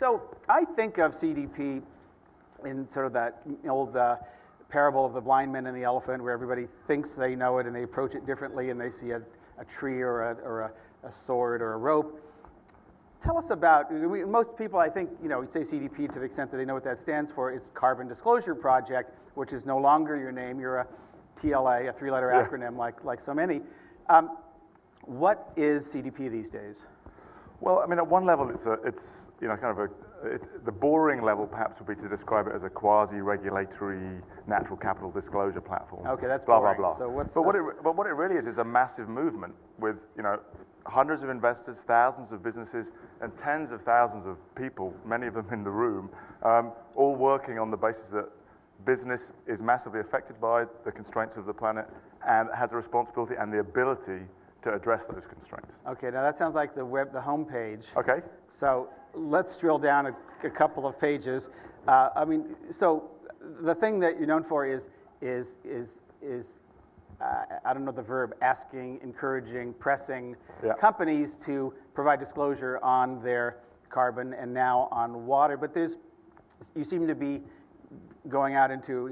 So I think of CDP in sort of that old parable of the blind man and the elephant, where everybody thinks they know it and they approach it differently, and they see a tree or a sword or a rope. Tell us about, most people, I think, say CDP to the extent that they know what that stands for. It's Carbon Disclosure Project, which is no longer your name. You're a TLA, a three-letter acronym like so many. What is CDP these days? Well, I mean, at one level, it's the boring level perhaps would be to describe it as a quasi-regulatory natural capital disclosure platform. Okay, that's blah, boring. blah, blah. So what's but what it really is a massive movement with, hundreds of investors, thousands of businesses, and tens of thousands of people, many of them in the room, all working on the basis that business is massively affected by the constraints of the planet and has a responsibility and the ability to address those constraints. Okay, now that sounds like the homepage. Okay. So let's drill down a couple of pages. So the thing that you're known for is I don't know the verb, asking, encouraging, pressing companies to provide disclosure on their carbon and now on water. But you seem to be going out into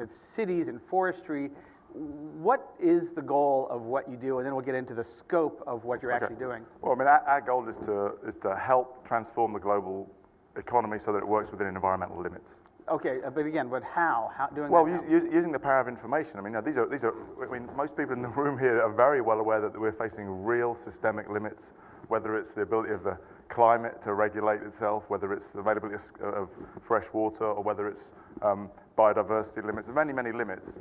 cities and forestry. What is the goal of what you do? And then we'll get into the scope of what you're actually doing. Well, I mean, our goal is to help transform the global economy so that it works within environmental limits. Okay, but how? How doing well, that? Using the power of information. I mean, these are. I mean, most people in the room here are very well aware that we're facing real systemic limits, whether it's the ability of the climate to regulate itself, whether it's the availability of fresh water, or whether it's biodiversity limits, many, many limits.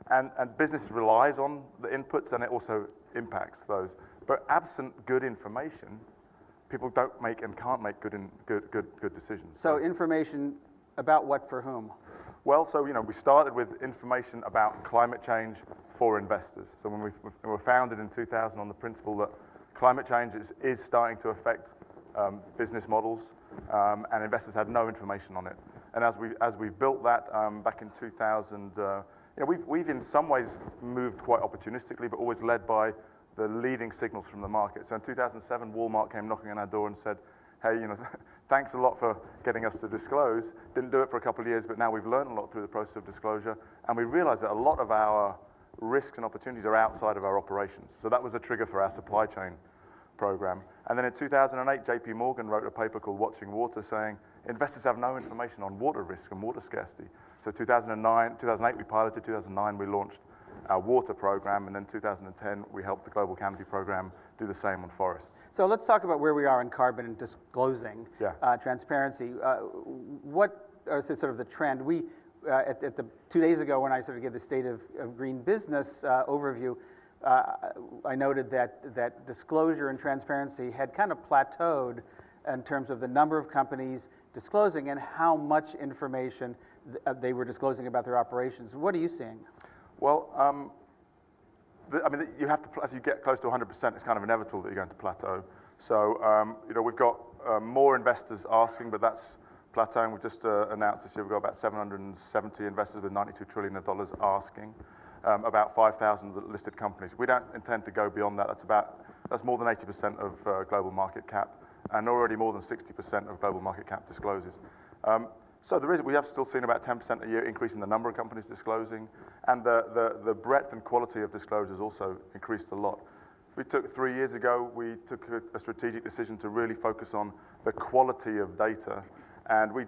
And business relies on the inputs, and it also impacts those. But absent good information, people don't make and can't make good decisions. So information about what for whom? Well, so we started with information about climate change for investors. So when we were founded in 2000 on the principle that climate change is starting to affect business models, and investors had no information on it. And as we built that back in 2000. We've in some ways moved quite opportunistically, but always led by the leading signals from the market. So in 2007, Walmart came knocking on our door and said, hey, thanks a lot for getting us to disclose. Didn't do it for a couple of years, but now we've learned a lot through the process of disclosure, and we realized that a lot of our risks and opportunities are outside of our operations. So that was a trigger for our supply chain program. And then in 2008, JP Morgan wrote a paper called Watching Water saying, investors have no information on water risk and water scarcity. So 2008 we piloted, 2009 we launched our water program, and then 2010 we helped the Global Canopy program do the same on forests. So let's talk about where we are in carbon and disclosing transparency. What is sort of the trend? We, at the 2 days ago when I sort of gave the State of Green Business overview, I noted that disclosure and transparency had kind of plateaued in terms of the number of companies disclosing and how much information they were disclosing about their operations. What are you seeing? Well, I mean, you have to, as you get close to 100%, it's kind of inevitable that you're going to plateau. So, we've got more investors asking, but that's plateauing. We've just announced this year we've got about 770 investors with $92 trillion asking, about 5,000 listed companies. We don't intend to go beyond that. That's more than 80% of global market cap, and already more than 60% of global market cap discloses. So we have still seen about 10% a year increase in the number of companies disclosing, and the breadth and quality of disclosures also increased a lot. We took 3 years ago, we took a strategic decision to really focus on the quality of data, and we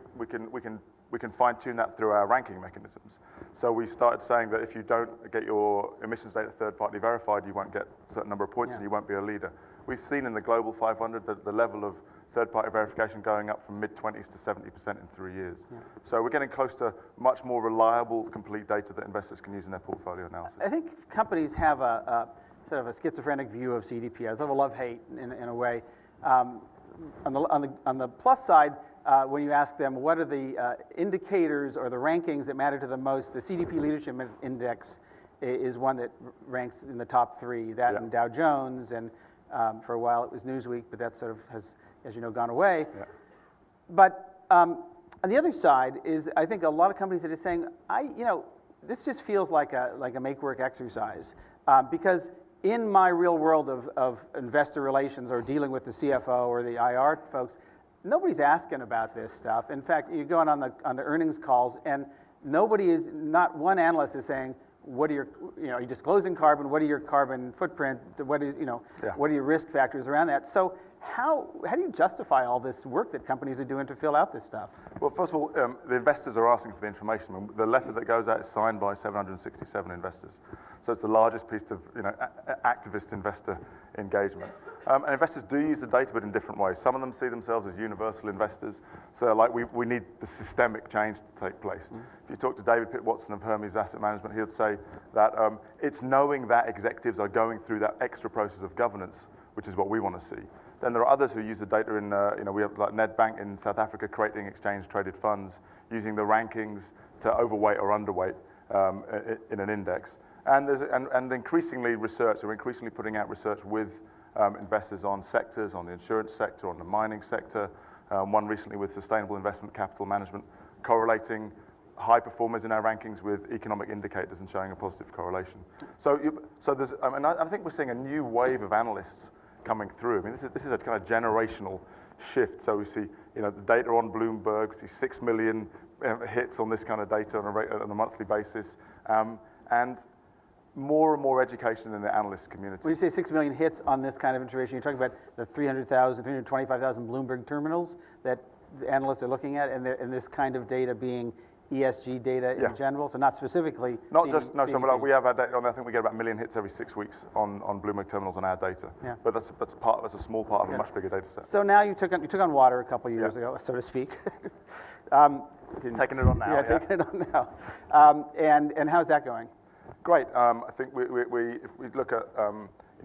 can fine-tune that through our ranking mechanisms. So we started saying that if you don't get your emissions data third-party verified, you won't get a certain number of points and you won't be a leader. We've seen in the Global 500 that the level of third-party verification going up from mid-20s to 70% in 3 years. Yeah. So we're getting close to much more reliable, complete data that investors can use in their portfolio analysis. I think companies have a sort of a schizophrenic view of CDP, sort of a love-hate in a way. On the plus side, when you ask them what are the indicators or the rankings that matter to them most, the CDP Leadership Index is one that ranks in the top 3. That and Dow Jones, and for a while it was Newsweek, but that sort of has, as you know, gone away. Yeah. But on the other side is, I think a lot of companies that are saying, this just feels like a make-work exercise, because in my real world of investor relations or dealing with the CFO or the IR folks, nobody's asking about this stuff. In fact, you go on the earnings calls, and not one analyst is saying, what are are you disclosing carbon? What are your carbon footprint? What is, what are your risk factors around that? So how do you justify all this work that companies are doing to fill out this stuff? Well, first of all, the investors are asking for the information. And the letter that goes out is signed by 767 investors. So it's the largest piece of activist investor engagement. And investors do use the data, but in different ways. Some of them see themselves as universal investors. So they're like, we need the systemic change to take place. If you talk to David Pitt-Watson of Hermes Asset Management, he would say that it's knowing that executives are going through that extra process of governance, which is what we want to see. Then there are others who use the data in, we have like Nedbank in South Africa creating exchange-traded funds, using the rankings to overweight or underweight in an index. And increasingly research, we're increasingly putting out research with investors on sectors, on the insurance sector, on the mining sector, one recently with sustainable investment capital management, correlating high performers in our rankings with economic indicators and showing a positive correlation. So there's, I think we're seeing a new wave of analysts coming through. I mean, this is a kind of generational shift. So we see, the data on Bloomberg, we see 6 million hits on this kind of data on a monthly basis, and more and more education in the analyst community. When you say 6 million hits on this kind of information, you're talking about the 300,000, 325,000 Bloomberg terminals that the analysts are looking at, and this kind of data being ESG data in general, so not specifically Not CDP. just, no, so we have our data on there. I think we get about 1 million hits every 6 weeks on Bloomberg terminals on our data. Yeah. But that's a small part of a much bigger data set. So now you took on water a couple of years ago, so to speak. Taking it on now. Taking it on now. And how's that going? Great. I think if we look at,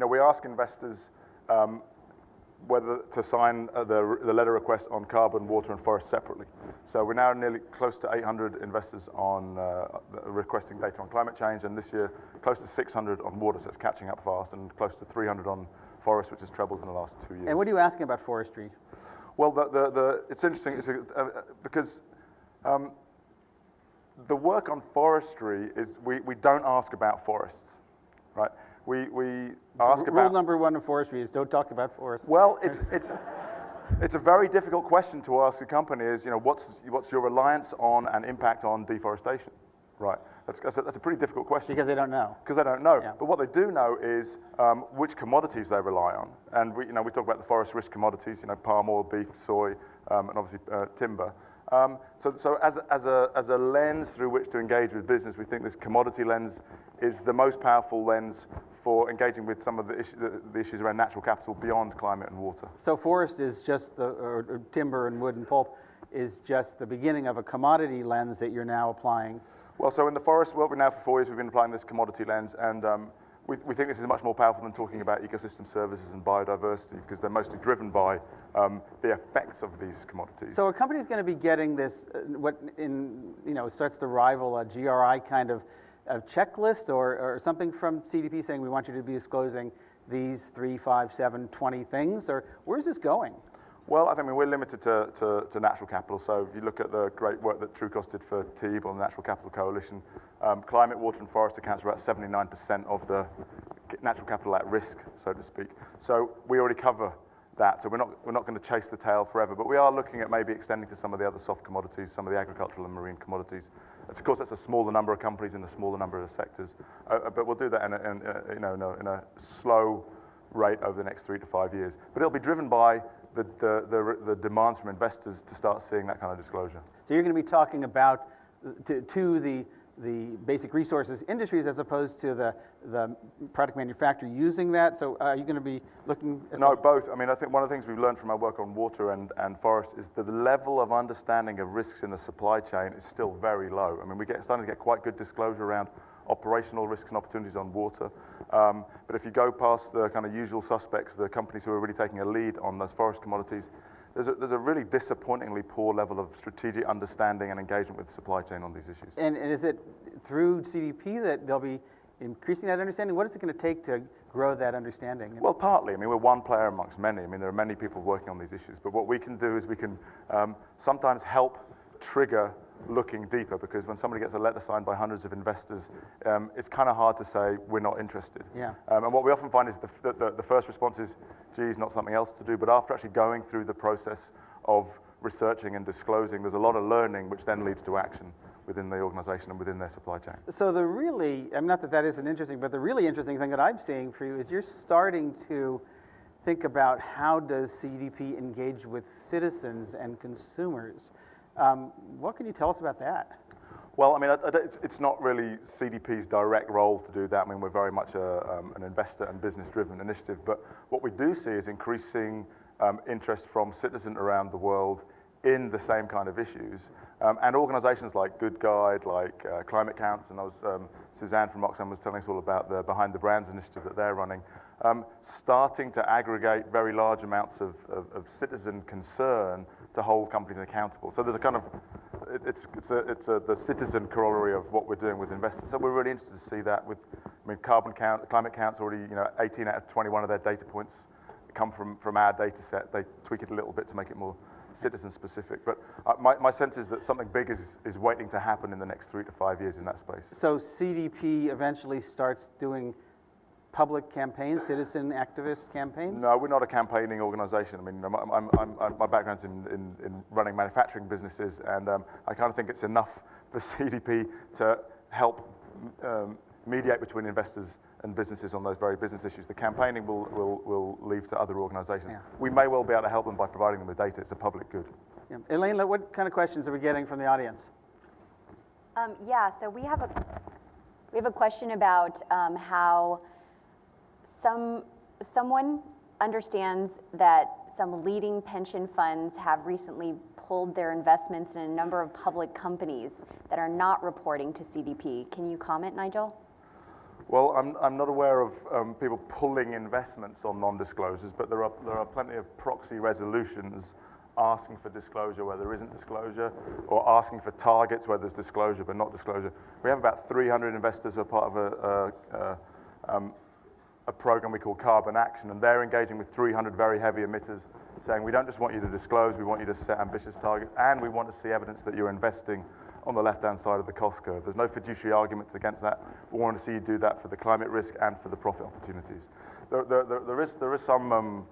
we ask investors whether to sign the letter request on carbon, water, and forest separately. So we're now nearly close to 800 investors on requesting data on climate change, and this year close to 600 on water, so it's catching up fast, and close to 300 on forest, which has trebled in the last 2 years. And what are you asking about forestry? Well, it's interesting because the work on forestry is we don't ask about forests, right? We ask about... Rule number one of forestry is don't talk about forests. Well, it's a very difficult question to ask a company is, what's your reliance on and impact on deforestation, right? That's a pretty difficult question. Because they don't know. Because they don't know. Yeah. But what they do know is which commodities they rely on. And we talk about the forest risk commodities, palm oil, beef, soy, and obviously timber. So as a lens through which to engage with business, we think this commodity lens is the most powerful lens for engaging with some of the issues around natural capital beyond climate and water. So forest is just or timber and wood and pulp is just the beginning of a commodity lens that you're now applying. Well, so in the forest world, now for 4 years, we've been applying this commodity lens, and we think this is much more powerful than talking about ecosystem services and biodiversity, because they're mostly driven by the effects of these commodities. So a company's going to be getting this, starts to rival a GRI kind of checklist or something from CDP saying we want you to be disclosing these 3, 5, 7, 20 things, or where's this going? Well, I think we're limited to natural capital. So if you look at the great work that Trucost did for TEEB on the Natural Capital Coalition, climate, water, and forest accounts for about 79% of the natural capital at risk, so to speak. So we already cover that. So we're not going to chase the tail forever, but we are looking at maybe extending to some of the other soft commodities, some of the agricultural and marine commodities. Of course, that's a smaller number of companies in a smaller number of sectors, but we'll do that in a slow rate over the next 3 to 5 years. But it'll be driven by the demands from investors to start seeing that kind of disclosure. So you're going to be talking about to the basic resources industries as opposed to the product manufacturer using that. So are you going to be looking at both. I mean, I think one of the things we've learned from our work on water and forest is that the level of understanding of risks in the supply chain is still very low. I mean, starting to get quite good disclosure around operational risks and opportunities on water. But if you go past the kind of usual suspects, the companies who are really taking a lead on those forest commodities, there's a really disappointingly poor level of strategic understanding and engagement with the supply chain on these issues. And is it through CDP that they'll be increasing that understanding? What is it going to take to grow that understanding? Well, partly. I mean, we're one player amongst many. I mean, there are many people working on these issues. But what we can do is we can sometimes help trigger looking deeper, because when somebody gets a letter signed by hundreds of investors, it's kind of hard to say we're not interested. Yeah. And what we often find is the first response is, geez, not something else to do. But after actually going through the process of researching and disclosing. There's a lot of learning, which then leads to action within the organization and within their supply chain. So the really, I mean, not that that isn't interesting, but the really interesting thing that I'm seeing for you is you're starting to think about how does CDP engage with citizens and consumers. What can you tell us about that? Well, I mean, it's not really CDP's direct role to do that. I mean, we're very much an investor and business-driven initiative. But what we do see is increasing interest from citizens around the world in the same kind of issues. And organizations like Good Guide, like Climate Counts, and Suzanne from Oxfam was telling us all about the Behind the Brands initiative that they're running, starting to aggregate very large amounts of citizen concern to hold companies accountable. So there's a kind of, it's the citizen corollary of what we're doing with investors. So we're really interested to see that with, I mean, Climate Count's already, 18 out of 21 of their data points come from our data set. They tweak it a little bit to make it more citizen specific. But my sense is that something big is waiting to happen in the next 3 to 5 years in that space. So CDP eventually starts doing public campaigns, citizen activist campaigns? No, we're not a campaigning organization. I mean, my background's in running manufacturing businesses, and I kind of think it's enough for CDP to help mediate between investors and businesses on those very business issues. The campaigning will leave to other organizations. Yeah. We may well be able to help them by providing them with data. It's a public good. Yeah. Elaine, what kind of questions are we getting from the audience? Yeah, so we have a question about how someone understands that some leading pension funds have recently pulled their investments in a number of public companies that are not reporting to CDP. Can you comment, Nigel? Well, I'm not aware of people pulling investments on non-disclosures, but there are plenty of proxy resolutions asking for disclosure where there isn't disclosure, or asking for targets where there's disclosure but not disclosure. We have about 300 investors who are part of a program we call Carbon Action, and they're engaging with 300 very heavy emitters, saying we don't just want you to disclose, we want you to set ambitious targets, and we want to see evidence that you're investing on the left-hand side of the cost curve. There's no fiduciary arguments against that. We want to see you do that for the climate risk and for the profit opportunities. There is some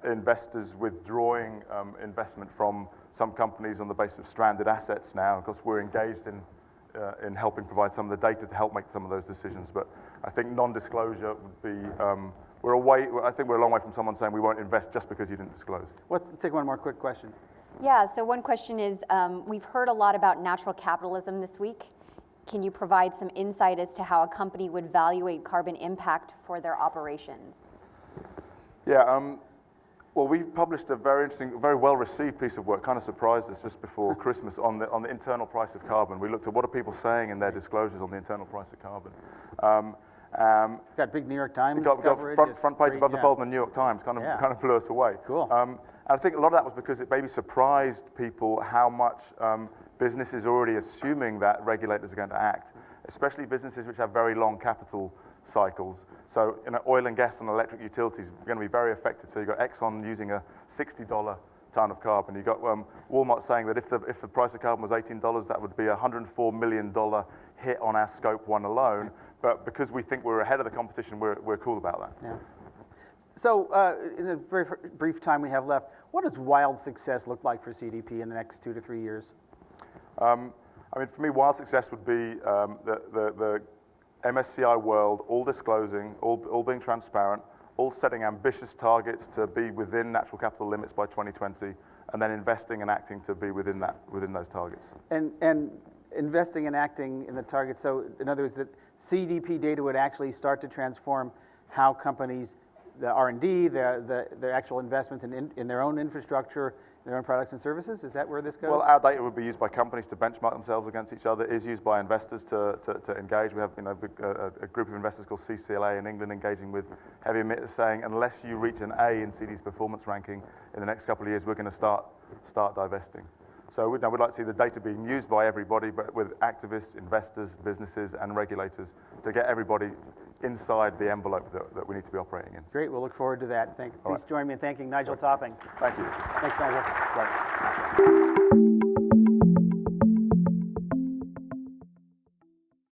investors withdrawing investment from some companies on the basis of stranded assets now. Of course, we're engaged in helping provide some of the data to help make some of those decisions. But I think non-disclosure would be, I think we're a long way from someone saying we won't invest just because you didn't disclose. Let's take one more quick question. Yeah, so one question is, we've heard a lot about natural capitalism this week. Can you provide some insight as to how a company would evaluate carbon impact for their operations? Yeah, well, we published a very interesting, very well-received piece of work, kind of surprised us just before Christmas, on the internal price of carbon. We looked at what are people saying in their disclosures on the internal price of carbon. Got big New York Times coverage. Front page above the fold in the New York Times, kind of blew us away. Cool. And I think a lot of that was because it maybe surprised people how much business is already assuming that regulators are going to act, especially businesses which have very long capital cycles. So oil and gas and electric utilities are going to be very affected. So you've got Exxon using a $60 ton of carbon. You've got Walmart saying that if the price of carbon was $18, that would be a $104 million hit on our Scope 1 alone. But because we think we're ahead of the competition, we're cool about that. Yeah. So in the very brief time we have left, what does wild success look like for CDP in the next 2 to 3 years? I mean, for me, wild success would be the MSCI world all disclosing, all being transparent, all setting ambitious targets to be within natural capital limits by 2020, and then investing and acting to be within those targets. And investing and acting in the targets. So in other words, that CDP data would actually start to transform how companies, the R&D, the actual investments in their own infrastructure, their own products and services? Is that where this goes? Well, our data would be used by companies to benchmark themselves against each other, is used by investors to engage. We have a group of investors called CCLA in England engaging with heavy emitters saying, unless you reach an A in CD's performance ranking in the next couple of years, we're going to start divesting. So we'd like to see the data being used by everybody, but with activists, investors, businesses, and regulators to get everybody inside the envelope that we need to be operating in. Great, we'll look forward to that. Please join me in thanking Nigel Topping. Thank you. Thanks, Nigel. Right.